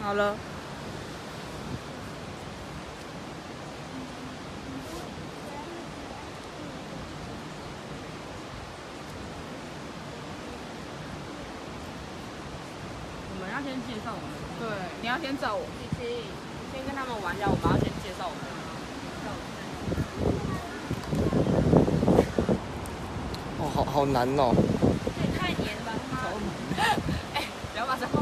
好了。我们要先介绍我们。对，你要先找我。先跟他们玩一下，我们要先介绍我们。哦，好难哦。这也太黏了吧，他妈！哎，不要把这话。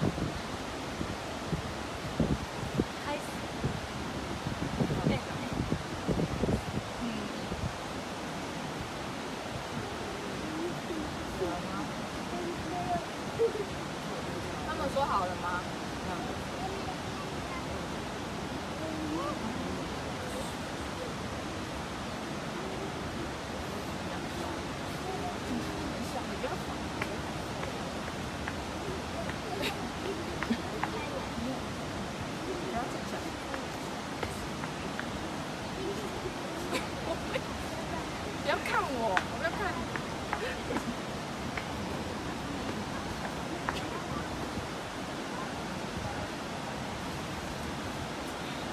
开始。他们说好了吗？不要看我，不要看你。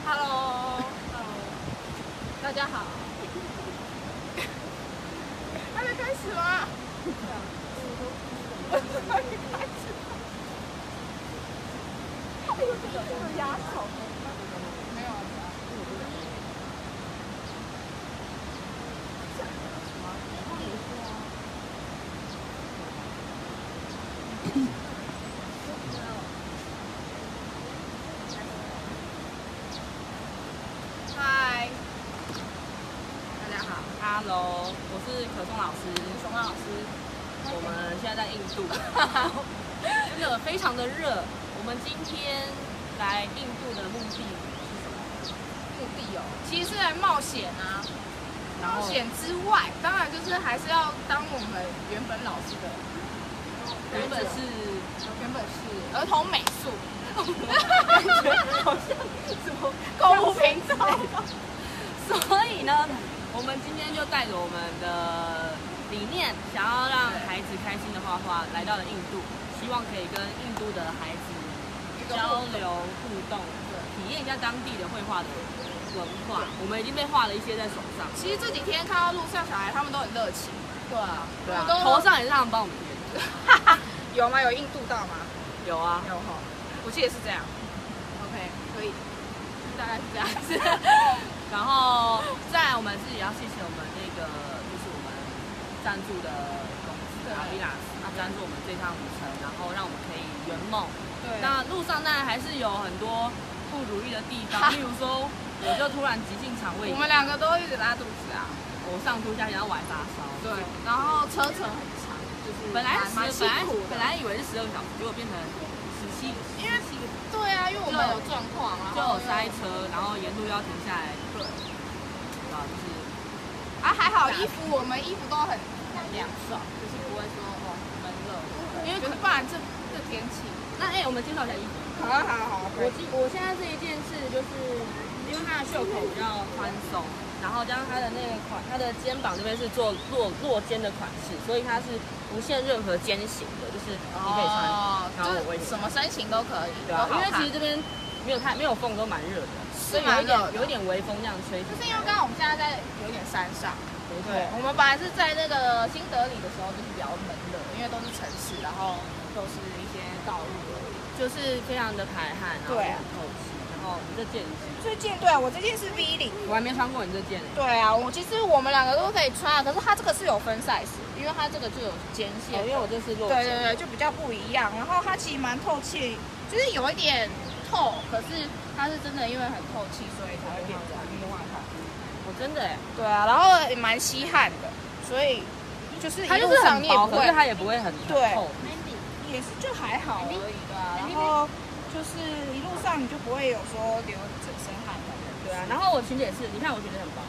Hello， 大家好。还没开始吗？还没开始。哎呦，这个压手。没有啊。嗨，大家好 Hello， 我是可颂老师。熊老师，我们现在在印度，真的非常的热。我们今天来印度的目的是什么？目的哦，其实是来冒险啊。冒险之外，当然就是还是要当我们原本老师的。原本是儿童美术，感觉好像什么购物频道。所以呢，我们今天就带着我们的理念，想要让孩子开心的画画，来到了印度，希望可以跟印度的孩子交流互动，体验一下当地的绘画的文化。我们已经被画了一些在手上。其实这几天看到路上小孩，他们都很热情。对啊，对啊，头上也是他们帮我们贴的。有吗？有印度到吗？有啊，有哈，我记得是这样。OK， 可以，大概是这样子。然后再来，我们自己要谢谢我们那个，就是我们赞助的公司阿比拉斯，赞助我们这趟旅程，然后让我们可以圆梦。对。那路上当然还是有很多不如意的地方，例如说，我就突然急性肠胃炎。我们两个都一直拉肚子啊。我上吐下泻，然后我还发烧。对。然后车程很长，就是本来以为是12个小时，结果变成17。因为对啊，因为我们有状况，就有塞车，然后沿路要停下来。对。啊，就是啊，还好我们衣服都很凉爽，就是不会说哦闷热，因为不然这天气。那我们介绍一下衣服。好。我现在这一件是就是因为它的袖口比较宽松，然后加上它的那个它的肩膀这边是做落肩的款式，所以它是不限任何肩型的，就是你可以穿，然后我什么身形都可以。对啊，因为其实这边没有风都蛮热的，所以有一点微风这样吹。就是因为刚刚我们现在在有点山上。对，我们本来是在那个新德里的时候，就是比较闷热，因为都是城市，然后都是一些道路而已，就是非常的排汗，然后很透气。然后你这件对啊，我这件是 V 领，我还没穿过你这件。对啊，其实我们两个都可以穿啊，可是它这个是有分 size， 因为它这个就有肩线，因为我这是落肩。对，就比较不一样。然后它其实蛮透气，就是有一点透，可是它是真的因为很透气，所以才会变这样。真的对啊，然后也蛮吸汗的，所以就是一路上你也不会，可是它也不会很透，也是就还好而已的啊。然后就是一路上你就不会有说流整身汗的。对啊，然后我裙子也是，你看我裙子很薄，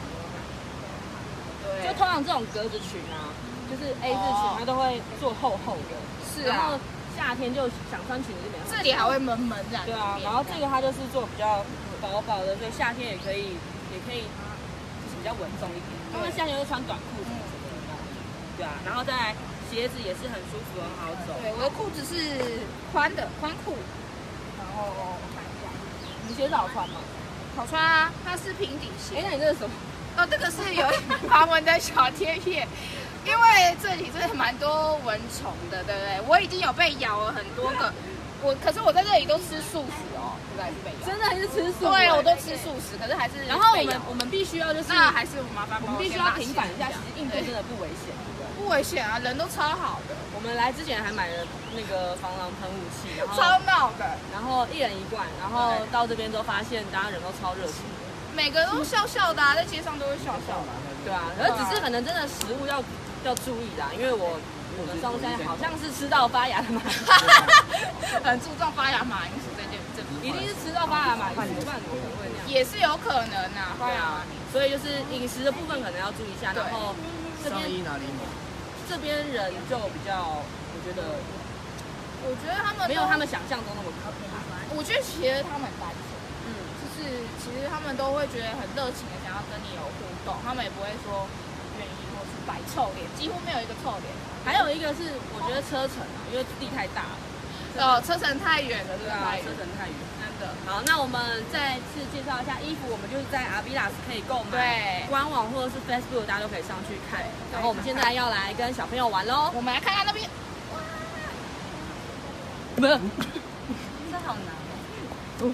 对，就通常这种格子裙啊，就是 A 字裙，它都会做厚厚的。是啊。然后夏天就想穿裙子就没办法。这里还会闷闷这样。对啊，然后这个它就是做比较薄薄的，所以夏天也可以。比较稳重一点，他们夏天会穿短裤什么的，对啊，然后再来鞋子也是很舒服，很好走。对，我的裤子是宽裤，然后我看一下，鞋子好穿吗？好穿啊，它是平底鞋。那你这是什么？这个是有爬蚊的小贴片，因为这里真的蛮多蚊虫的，对不对？我已经有被咬了很多个，可是我在这里都吃素食哦，现在还是被咬。真的还是吃素？对，我都吃素食，可是还是。然后我们必须要就是，那还是麻烦，我们必须要平反一下，其实印度真的不危险，对不对？不危险啊，人都超好的。我们来之前还买了那个防狼喷雾器，然后超闹的，然后1人1罐，然后到这边之后发现大家人都超热情的，每个都笑笑的，在街上都会笑笑的，对啊，可是只是可能真的食物要注意啦，因为我们上山好像是吃到发芽的马，很注重发芽马铃薯这一定是吃到发芽马铃薯，不然怎么可能会那样？也是有可能呐，对啊，所以就是饮食的部分可能要注意一下，然后这边哪里买？这边人就比较，我觉得他们没有他们想象中那么可怕。我觉得其实他们很单纯，就是其实他们都会觉得很热情的想要跟你有互动，他们也不会说愿意或是摆臭脸，几乎没有一个臭脸。还有一个是我觉得车程啊，因为地太大了，车程太远了，对吧？车程太远。真的。好，那我们再次介绍一下衣服，我们就是在阿比拉斯可以购买，对，官网或者是 Facebook 大家都可以上去看。然后我们现在要来跟小朋友玩喽，我们来看看那边。不是，这好难哦。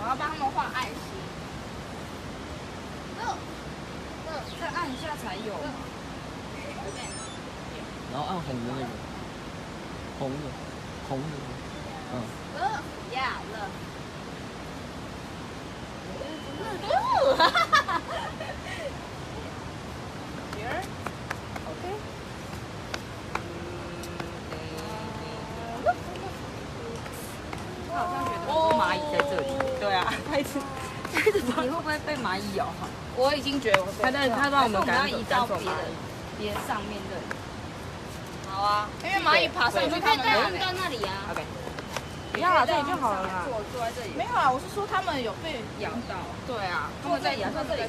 我要帮他们画爱心。再按一下才有。然后按红的那个，红的，呀了。Here, OK。我好像觉得很多蚂蚁在这里。对啊，它一直你会不会被蚂蚁咬？我已经觉得我它帮我们赶移走到别上面这里。好啊，因为蚂蚁爬上去，他们到那里啊。 OK。不要啦，这里就好了啦。坐在这里。没有啊，我是说他们有被咬到。对啊，他们在咬到这里。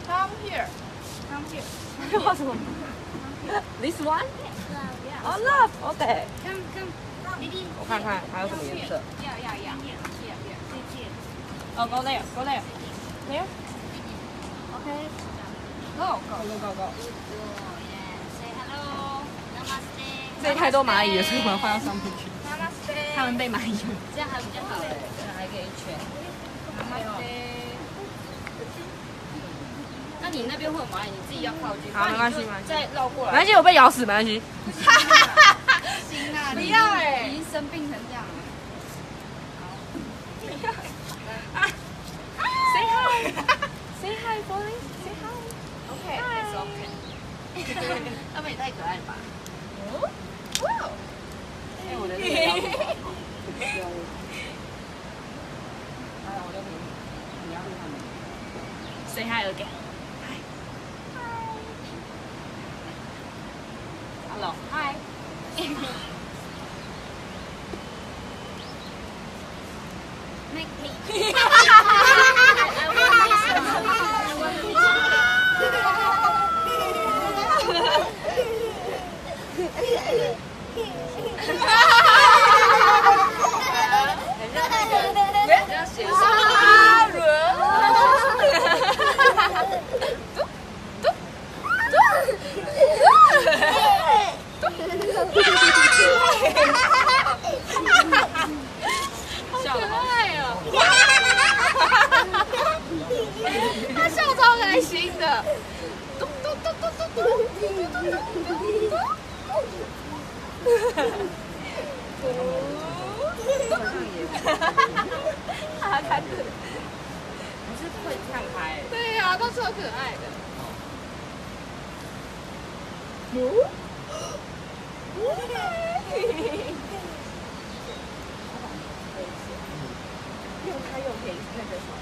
Come here, come here。画什么 ？This one？哦，love。OK。我看看还有什么颜色。哦，Go there, go there, there. OK. Go, go, go, go, go. Say hello, namaste。这里太多蚂蚁了，所以我要放到上面去。 Namaste。他们被蚂蚁咬。这样还比较好哎，这样还可以一圈。那你那边会有蚂蚁，你自己要靠近。好，没关系，没关系。再绕过来。没关系，我被咬死，没关系。心啊，不要哎，已经生病成这样了。 Say hi. Say hi, boy. Say hi. OK, it's OK。他们也太可爱了吧？哇！哎，我的那个咬死我。我就你要对他们。Say hi again. Hi. Hello. Hi. Make me。笑得好可爱哦！他笑超开心的。嘟嘟嘟嘟嘟嘟嘟嘟嘟嘟。他看着，你是会这样拍？对呀，都超可爱的。又开又可以那个什么。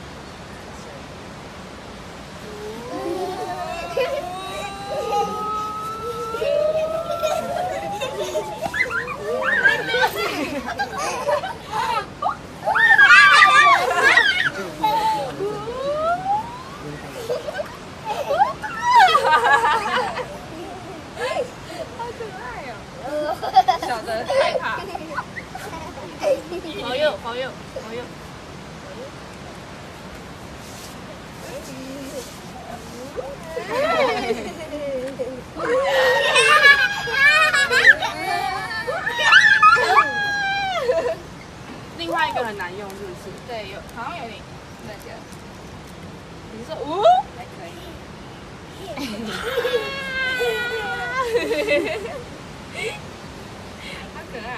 好可爱。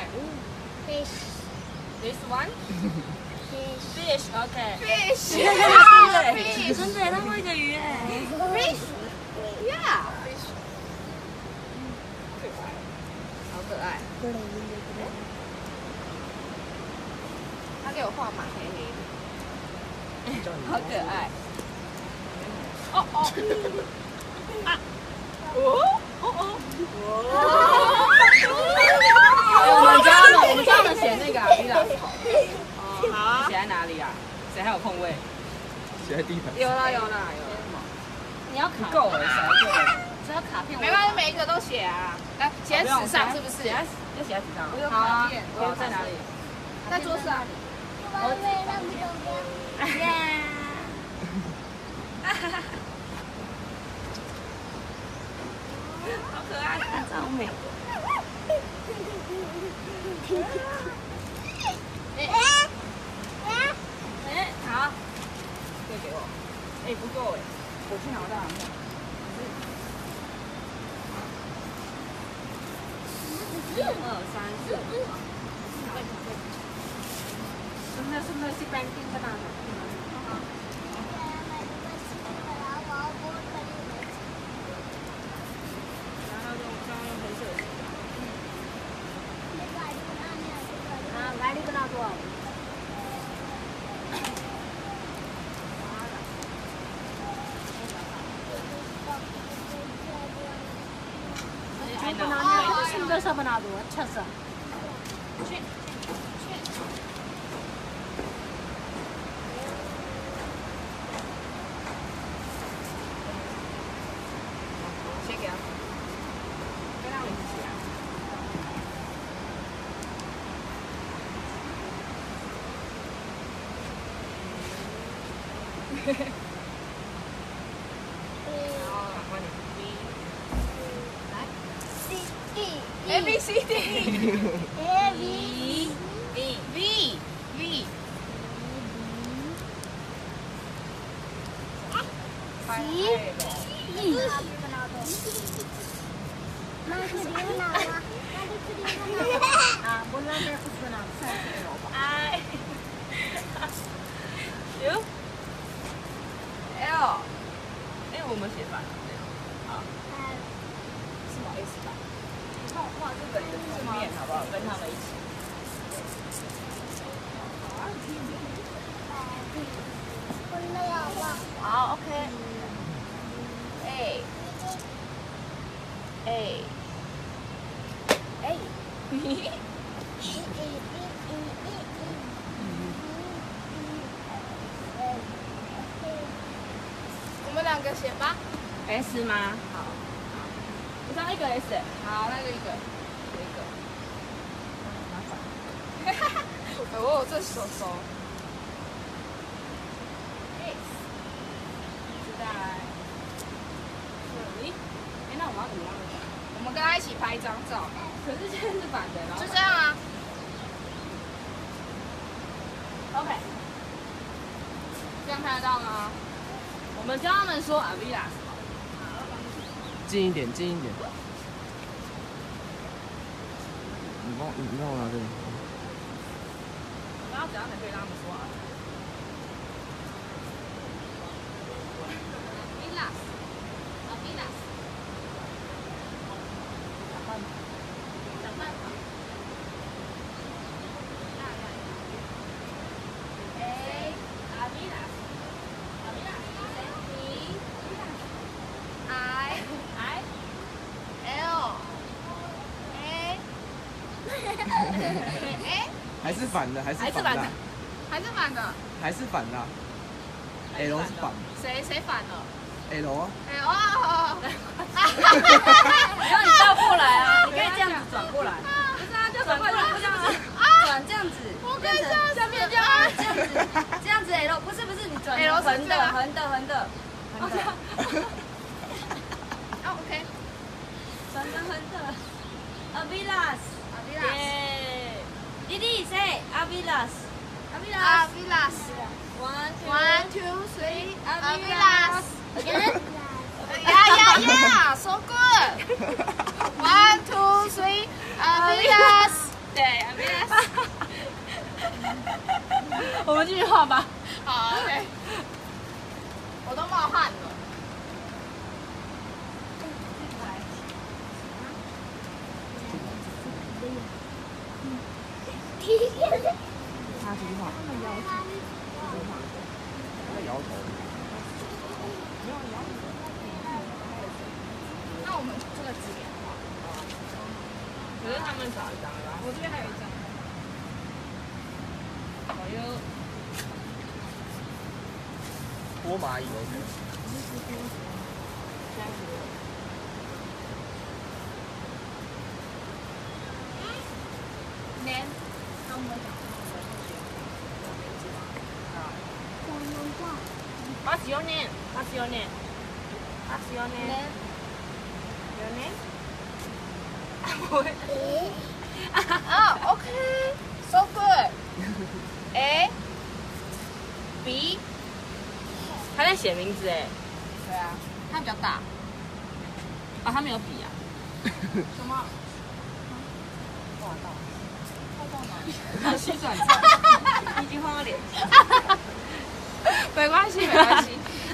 fish This one fish fish，OK。 fish，真的，它会一个鱼哎。 yeah，好可爱。他给我画满黑黑的，好可爱。哦哦，啊，哦哦哦。我们教他们写那个阿迪达斯。哦，好啊。写在哪里啊？谁还有空位？写在地板。有啦。你要卡够了，只要卡片。没关系，每一个都写啊。来，写在纸上是不是？要写在纸上。我有好啊卡片，我在哪里？在桌上。我为了不懂耶！好可爱，超美。好，这个给我。不够我去拿到哪？1、2、3、4。现在是单定在哪里？然后用黑色的。गाड़ी बना दो आप सुंदर सा बना दो अच्छा सा A B C D E A V V V E बना दो मैं कुछ बना हाँ बोलना मैं कुछ बना I U L 我们写反了。好，什么 S 吧？你帮我画这个里的封面好不好？跟他们一起。好 ，OK。A A A 我们两个写吧。 S 吗？好，我上一个 S。好，那就一个，一个。哦，这手手。在这里。那我们要怎么样？我们跟他一起拍一张照。可是现在是反的，然后就这样啊。OK，这样拍得到吗？我们教他们说 Avilas。近一点，近一点。你帮我拿这个。然后怎样才可以让他们说啊？Avilas。想办法。还是反的，还是反的，还是反的？还是反的。L 是反的。谁反了 ？L 啊。哎哦。然后你倒过来啊，你可以这样子转过来。不是啊，就转过来，不这样子，转这样子，我可以这样下面这样，这样子 L，不是你转 L 横的，横的。哦 OK。转成横的。Avilas。耶。弟弟 say Avilas。Avilas。 1, 2, 3 Avilas. Again. Yeah. So good. 1, So sweet, Amigas。对，Amigas。我们继续画吧。好 ，OK。我都冒汗了。他继续画。在摇头。那我们这个几点画？可是他们少一张了。我这边还有一张。好哟。多蚂蚁 OK。年。What's your name? What's your name? What's your name? Your name? 啊 ，OK，so good。A B， 他在写名字哎。对啊，它比较大。啊，他没有笔啊。什么？画到。画到哪里？他虚转账。你已经画到脸上。没关系，没关系，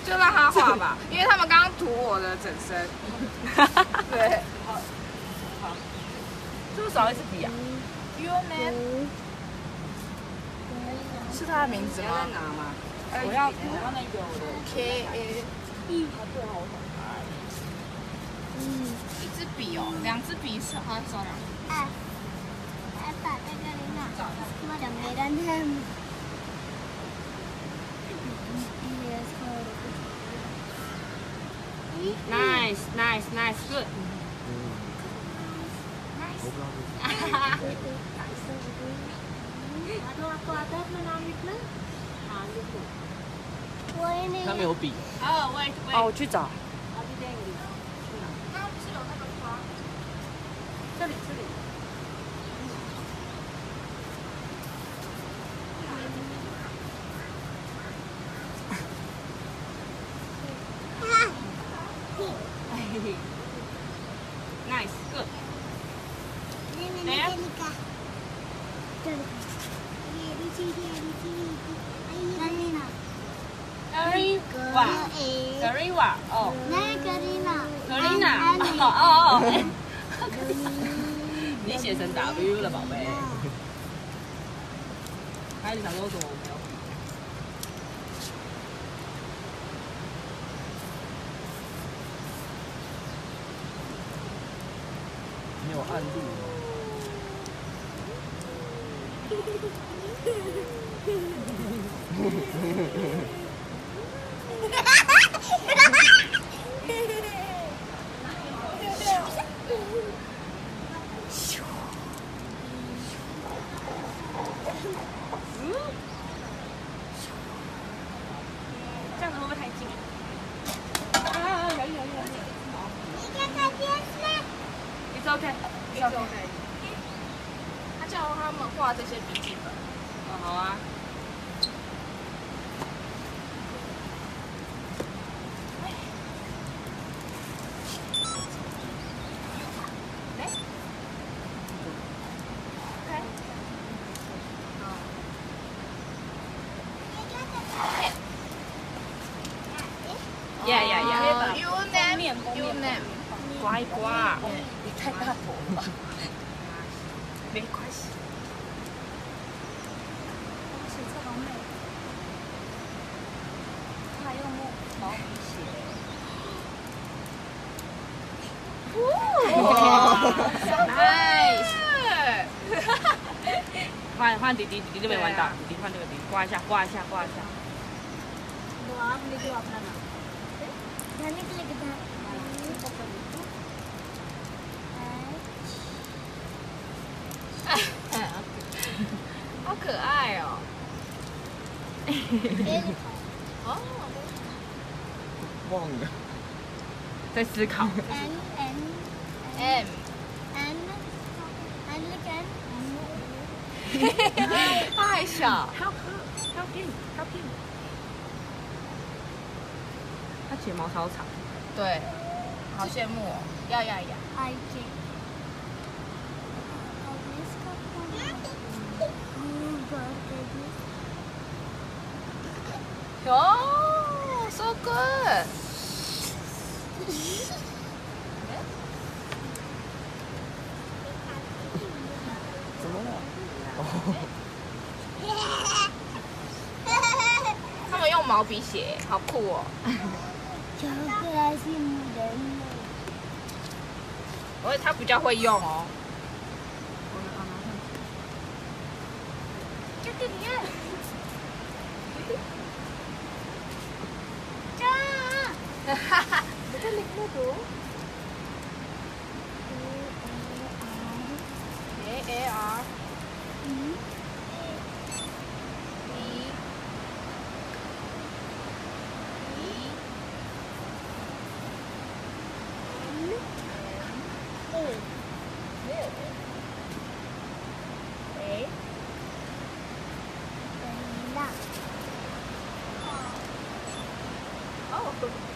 就让他画吧，因为他们刚刚涂我的整身。对。好。是不是少一支笔啊？ Your name 是他的名字吗？拿吗？我要那个我的。 K A。一支笔哦，两支笔是好像少两支。Apa Catalina? Madam Medan. Nice, nice, nice, good. 我不知道这是。他没有笔。哦，wait, wait. 哦，我去找。那不是有那个花？这里。Nice, good. Gariwa, 哦。Karina， 哦。你写成 W 了，宝贝。孩子想说什么？我没有。你有暗路吗？这样子会不会太近？It's okay. It's okay. 他叫他们画这些笔记本。哦，好啊。Yeah, yeah, yeah. Your name. Your name. 乖乖。你太大头了吧？没关系。写这好美，他还用毛笔写。Nice。换弟弟，弟弟就没玩到，弟弟换这个笔，刮一下。Doa beli dua mana? Nanti klik kita. 好可爱哦。哦。忘了。在思考。M。他还小。Help him. 他睫毛超长。对，好羡慕哦。要。 I J 哦，so good。怎么了？他们用毛笔写，好酷哦！巧克力是母人类。而且他比较会用哦。这个你看。这。哈哈。这里那个。AAR。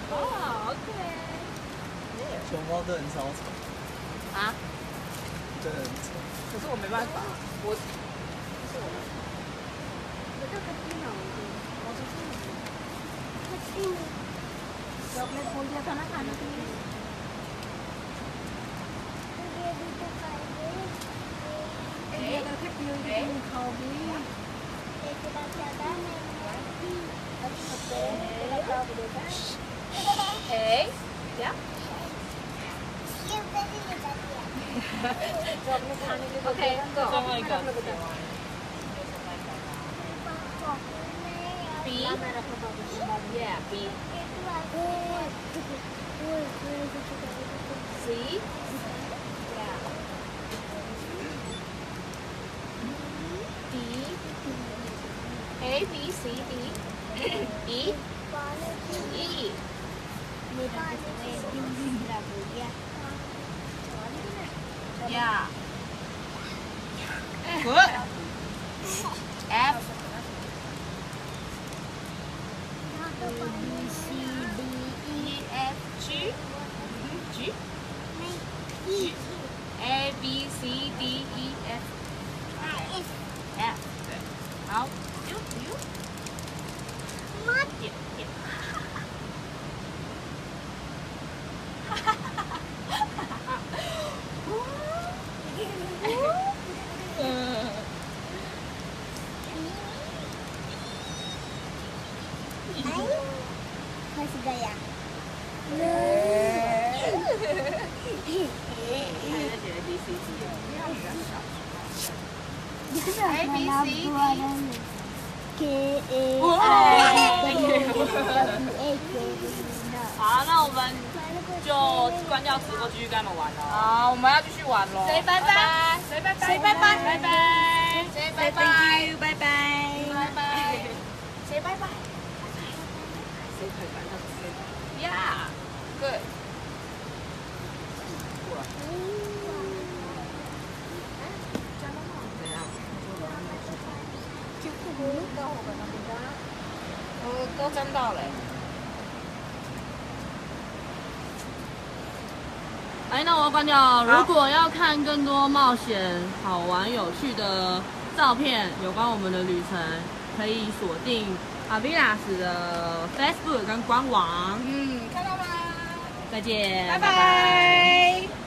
哦，OK。熊猫真的很超丑，啊？真的很丑。可是我没办法，我这个电脑的，我是这个。它是。เราไม่พ้นจากธนาคารนะพี่哎呀。OK， 最后一个。B。Yeah B。C。Yeah。D。A B C D。E。E。Yeah。Good。F。G。G。G。A B C D E F。F。对。好。You。点。开始这样。A B C D。K A 好，那我们就关掉直播，继续跟他们玩了。好，我们要继续玩喽。Say 拜拜，Say 拜拜， Say 拜拜，拜拜，Say 拜拜， ，Thank you，拜拜，拜拜，Say 拜拜。Say 拜拜，那是 Say 拜拜。 Yeah，good。都沾到了。哎，那我要关掉。如果要看更多冒险、好玩、有趣的照片，有关我们的旅程，可以锁定Avilas的 Facebook 跟官网。看到吗？再见，拜拜。